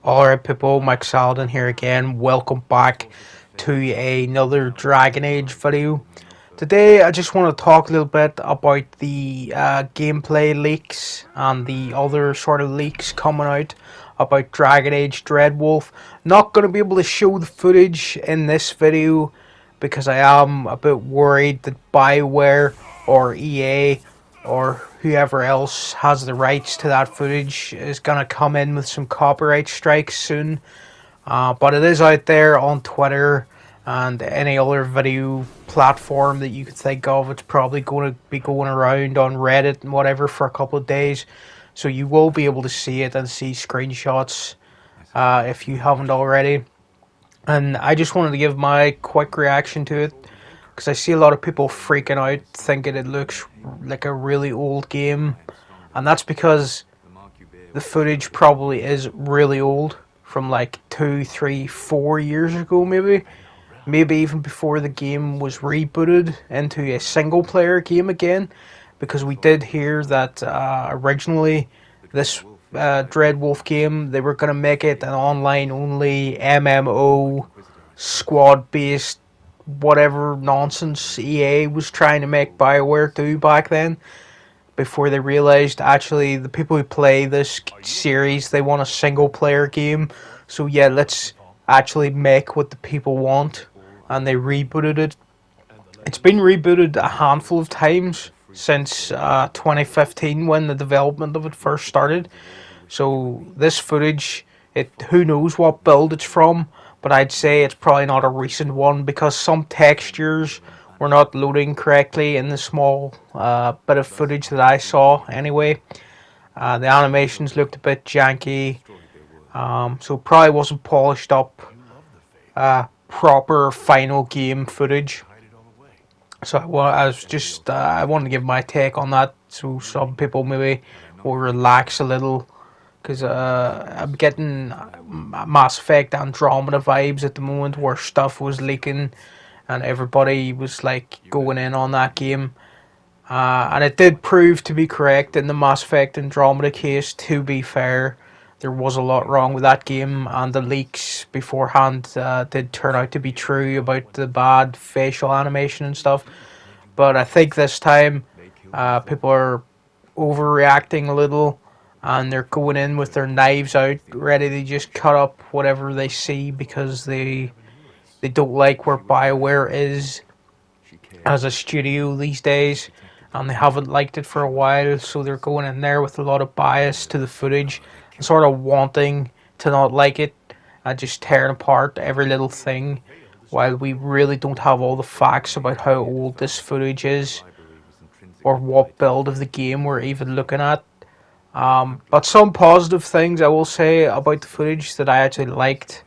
Alright people, Mike Saladin here again. Welcome back to another Dragon Age video. Today I just want to talk a little bit about the gameplay leaks and the other sort of leaks coming out about Dragon Age Dreadwolf. Not going to be able to show the footage in this video because I am a bit worried that BioWare or EA or whoever else has the rights to that footage is going to come in with some copyright strikes soon. But it is out there on Twitter and any other video platform that you could think of. It's probably going to be going around on Reddit and whatever for a couple of days. So you will be able to see it and see screenshots if you haven't already. And I just wanted to give my quick reaction to it, because I see a lot of people freaking out thinking it looks like a really old game, and that's because the footage probably is really old, from like 2, 3, 4 years ago, maybe even before the game was rebooted into a single player game again, because we did hear that originally this Dreadwolf game, they were going to make it an online only MMO squad based whatever nonsense EA was trying to make BioWare do back then, before they realized actually the people who play this series, they want a single player game. So yeah, let's actually make what the people want, and they rebooted it. It's been rebooted a handful of times since 2015 when the development of it first started. So this footage, who knows what build it's from, but I'd say it's probably not a recent one, because some textures were not loading correctly in the small bit of footage that I saw anyway. The animations looked a bit janky, so probably wasn't polished up proper final game footage. So I wanted to give my take on that, so some people maybe will relax a little, because I'm getting Mass Effect Andromeda vibes at the moment, where stuff was leaking and everybody was like going in on that game. And it did prove to be correct in the Mass Effect Andromeda case. To be fair, there was a lot wrong with that game, and the leaks beforehand did turn out to be true about the bad facial animation and stuff. But I think this time people are overreacting a little, and they're going in with their knives out, ready to just cut up whatever they see, because they don't like where BioWare is as a studio these days, and they haven't liked it for a while, so they're going in there with a lot of bias to the footage, and sort of wanting to not like it, and just tearing apart every little thing, while we really don't have all the facts about how old this footage is, or what build of the game we're even looking at. But some positive things I will say about the footage that I actually liked.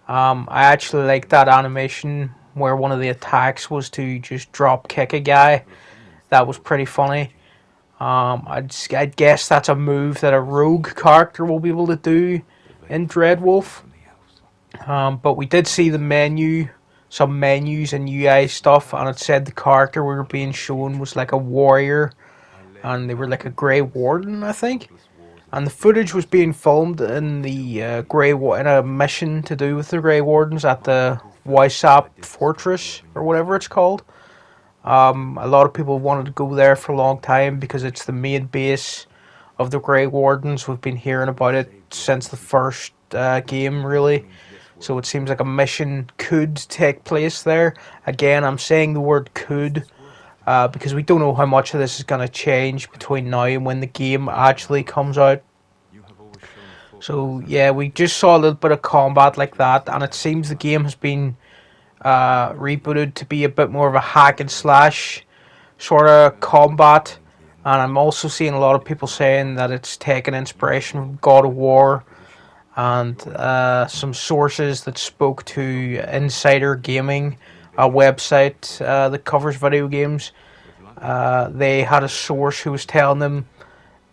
I actually liked that animation where one of the attacks was to just drop kick a guy. That was pretty funny. I'd guess that's a move that a rogue character will be able to do in Dreadwolf. But we did see the menu, some menus and UI stuff, and it said the character we were being shown was like a warrior, and they were like a Grey Warden, I think. And the footage was being filmed in the in a mission to do with the Grey Wardens at the Wysap Fortress, or whatever it's called. A lot of people wanted to go there for a long time because it's the main base of the Grey Wardens. We've been hearing about it since the first game, really. So it seems like a mission could take place there. Again, I'm saying the word could, because we don't know how much of this is going to change between now and when the game actually comes out. So yeah, we just saw a little bit of combat like that, and it seems the game has been rebooted to be a bit more of a hack and slash sort of combat. And I'm also seeing a lot of people saying that it's taken inspiration from God of War, and some sources that spoke to Insider Gaming, a website that covers video games. They had a source who was telling them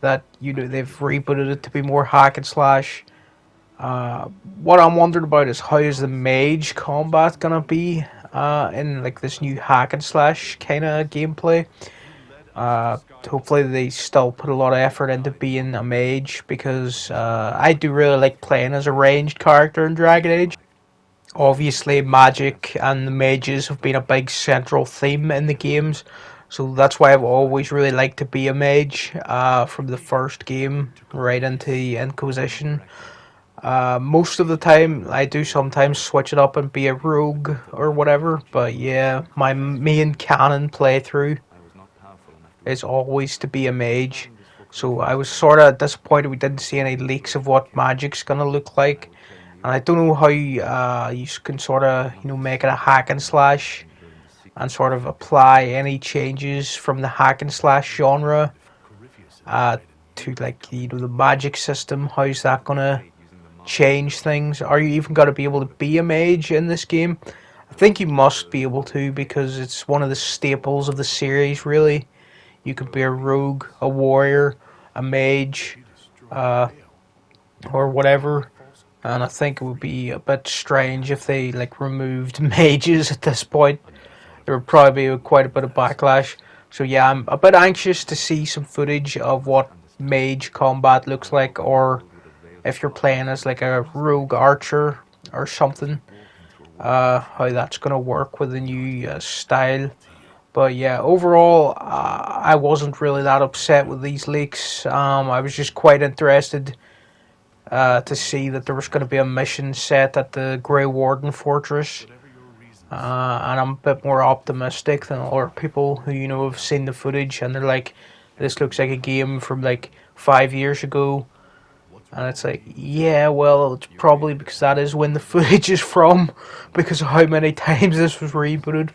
that they've rebooted it to be more hack and slash. What I'm wondering about is, how is the mage combat gonna be in like this new hack and slash kind of gameplay? Hopefully they still put a lot of effort into being a mage, because I do really like playing as a ranged character in Dragon Age. Obviously, magic and the mages have been a big central theme in the games, so that's why I've always really liked to be a mage, from the first game right into Inquisition. Most of the time, I do sometimes switch it up and be a rogue or whatever, but yeah, my main canon playthrough is always to be a mage. So I was sort of disappointed we didn't see any leaks of what magic's gonna look like, and I don't know how you can sort of make it a hack and slash and sort of apply any changes from the hack and slash genre uh, to like the magic system. How's that gonna change things? Are you even gonna be able to be a mage in this game? I think you must be able to, because it's one of the staples of the series, really. You could be a rogue, a warrior, a mage, uh, or whatever. And I think it would be a bit strange if they like removed mages at this point. There would probably be quite a bit of backlash. So yeah, I'm a bit anxious to see some footage of what mage combat looks like, or if you're playing as like a rogue archer or something, how that's gonna work with the new style. But yeah, overall, I wasn't really that upset with these leaks. I was just quite interested to see that there was going to be a mission set at the Grey Warden Fortress. And I'm a bit more optimistic than a lot of people who, have seen the footage and they're like, this looks like a game from like 5 years ago. And it's like, yeah, well, it's probably because that is when the footage is from, because of how many times this was rebooted.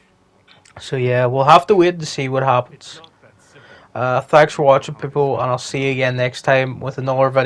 So yeah, we'll have to wait to see what happens. Thanks for watching, people, and I'll see you again next time with another video.